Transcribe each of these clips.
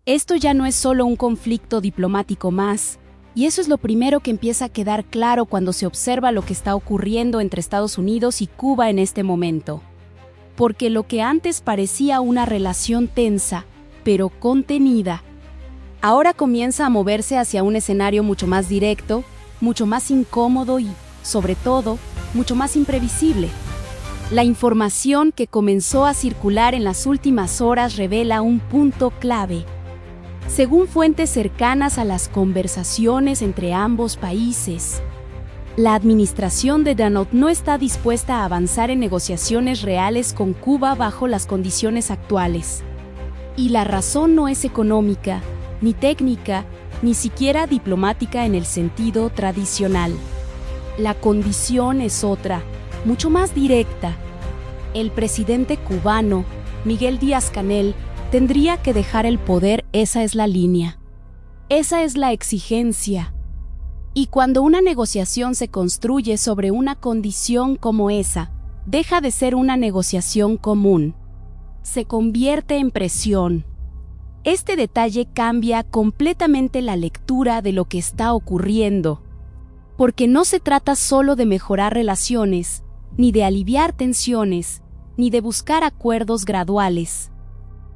Esto ya no es solo un conflicto diplomático más, y eso es lo primero que empieza a quedar claro cuando se observa lo que está ocurriendo entre Estados Unidos y Cuba en este momento. Porque lo que antes parecía una relación tensa, pero contenida, ahora comienza a moverse hacia un escenario mucho más directo, mucho más incómodo y, sobre todo, mucho más imprevisible. La información que comenzó a circular en las últimas horas revela un punto clave. Según fuentes cercanas a las conversaciones entre ambos países, la administración de Donald no está dispuesta a avanzar en negociaciones reales con Cuba bajo las condiciones actuales. Y la razón no es económica, ni técnica, ni siquiera diplomática en el sentido tradicional. La condición es otra, mucho más directa. El presidente cubano, Miguel Díaz-Canel, tendría que dejar el poder, esa es la línea. Esa es la exigencia. Y cuando una negociación se construye sobre una condición como esa, deja de ser una negociación común. Se convierte en presión. Este detalle cambia completamente la lectura de lo que está ocurriendo. Porque no se trata solo de mejorar relaciones, ni de aliviar tensiones, ni de buscar acuerdos graduales.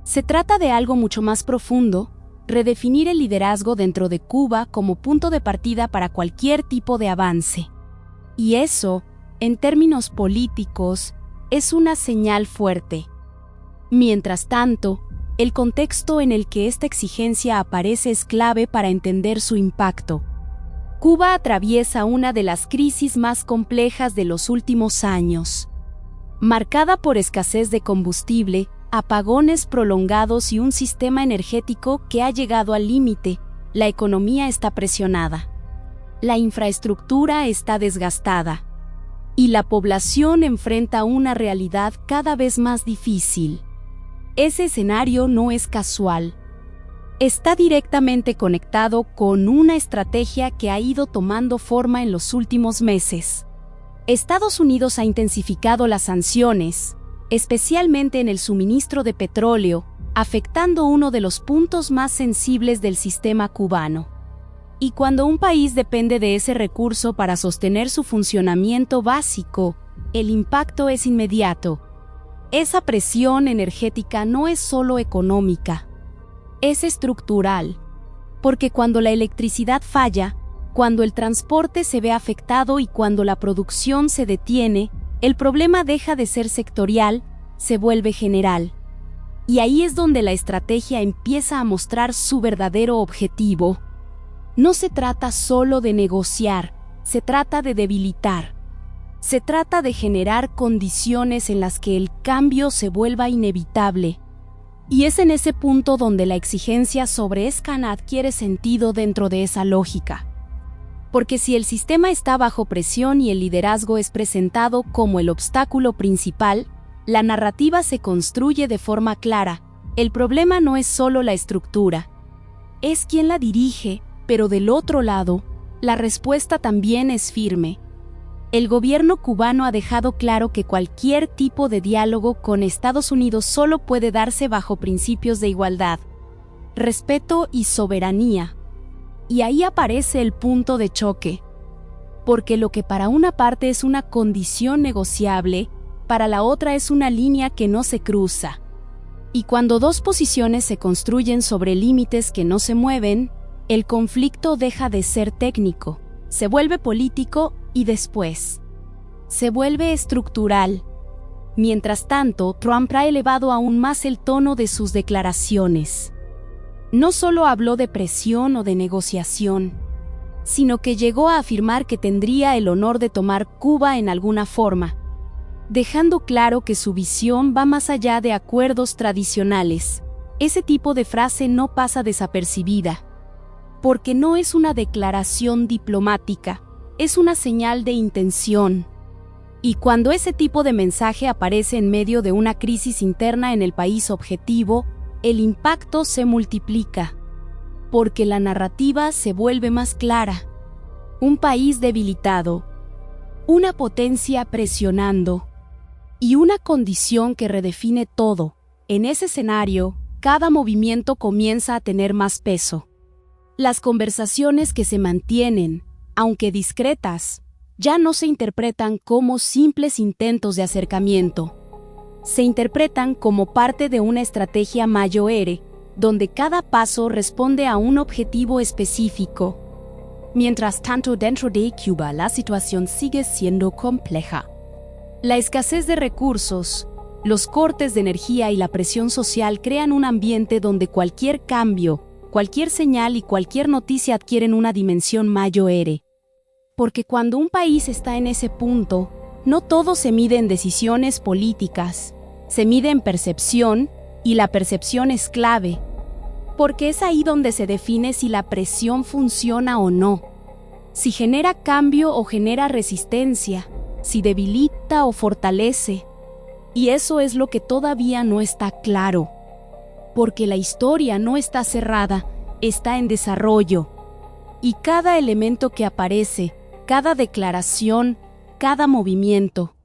Se trata de algo mucho más profundo, redefinir el liderazgo dentro de Cuba como punto de partida para cualquier tipo de avance. Y eso, en términos políticos, es una señal fuerte. Mientras tanto, el contexto en el que esta exigencia aparece es clave para entender su impacto. Cuba atraviesa una de las crisis más complejas de los últimos años, marcada por escasez de combustible, apagones prolongados y un sistema energético que ha llegado al límite. La economía está presionada. La infraestructura está desgastada. Y la población enfrenta una realidad cada vez más difícil. Ese escenario no es casual. Está directamente conectado con una estrategia que ha ido tomando forma en los últimos meses. Estados Unidos ha intensificado las sanciones, especialmente en el suministro de petróleo, afectando uno de los puntos más sensibles del sistema cubano. Y cuando un país depende de ese recurso para sostener su funcionamiento básico, el impacto es inmediato. Esa presión energética no es solo económica, es estructural, porque cuando la electricidad falla, cuando el transporte se ve afectado y cuando la producción se detiene, el problema deja de ser sectorial, se vuelve general. Y ahí es donde la estrategia empieza a mostrar su verdadero objetivo. No se trata solo de negociar, se trata de debilitar. Se trata de generar condiciones en las que el cambio se vuelva inevitable. Y es en ese punto donde la exigencia sobre Escana adquiere sentido dentro de esa lógica. Porque si el sistema está bajo presión y el liderazgo es presentado como el obstáculo principal, la narrativa se construye de forma clara. El problema no es solo la estructura. Es quien la dirige, pero del otro lado, la respuesta también es firme. El gobierno cubano ha dejado claro que cualquier tipo de diálogo con Estados Unidos solo puede darse bajo principios de igualdad, respeto y soberanía. Y ahí aparece el punto de choque. Porque lo que para una parte es una condición negociable, para la otra es una línea que no se cruza. Y cuando dos posiciones se construyen sobre límites que no se mueven, el conflicto deja de ser técnico, se vuelve político y después se vuelve estructural. Mientras tanto, Trump ha elevado aún más el tono de sus declaraciones. No solo habló de presión o de negociación, sino que llegó a afirmar que tendría el honor de tomar Cuba en alguna forma, dejando claro que su visión va más allá de acuerdos tradicionales. Ese tipo de frase no pasa desapercibida, porque no es una declaración diplomática, es una señal de intención. Y cuando ese tipo de mensaje aparece en medio de una crisis interna en el país objetivo, el impacto se multiplica, porque la narrativa se vuelve más clara. Un país debilitado, una potencia presionando, y una condición que redefine todo. En ese escenario, cada movimiento comienza a tener más peso. Las conversaciones que se mantienen, aunque discretas, ya no se interpretan como simples intentos de acercamiento. Se interpretan como parte de una estrategia mayor, donde cada paso responde a un objetivo específico. Mientras tanto, dentro de Cuba, la situación sigue siendo compleja. La escasez de recursos, los cortes de energía y la presión social crean un ambiente donde cualquier cambio, cualquier señal y cualquier noticia adquieren una dimensión mayor. Porque cuando un país está en ese punto, no todo se mide en decisiones políticas, se mide en percepción, y la percepción es clave, porque es ahí donde se define si la presión funciona o no, si genera cambio o genera resistencia, si debilita o fortalece. Y eso es lo que todavía no está claro, porque la historia no está cerrada, está en desarrollo. Y cada elemento que aparece, cada declaración, cada movimiento,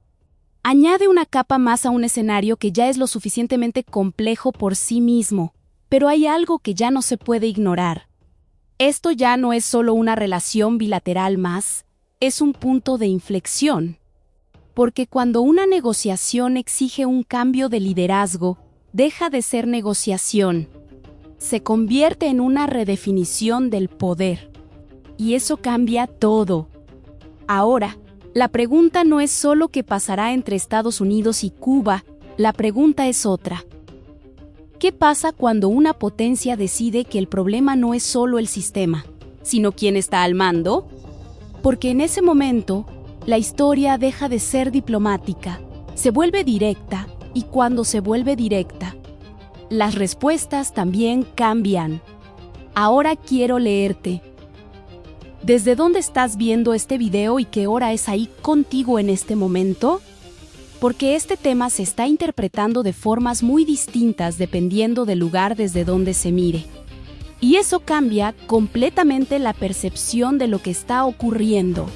añade una capa más a un escenario que ya es lo suficientemente complejo por sí mismo, pero hay algo que ya no se puede ignorar. Esto ya no es solo una relación bilateral más, es un punto de inflexión. Porque cuando una negociación exige un cambio de liderazgo, deja de ser negociación. Se convierte en una redefinición del poder. Y eso cambia todo. Ahora, la pregunta no es solo qué pasará entre Estados Unidos y Cuba, la pregunta es otra. ¿Qué pasa cuando una potencia decide que el problema no es solo el sistema, sino quién está al mando? Porque en ese momento, la historia deja de ser diplomática, se vuelve directa, y cuando se vuelve directa, las respuestas también cambian. Ahora quiero leerte. ¿Desde dónde estás viendo este video y qué hora es ahí contigo en este momento? Porque este tema se está interpretando de formas muy distintas dependiendo del lugar desde donde se mire. Y eso cambia completamente la percepción de lo que está ocurriendo.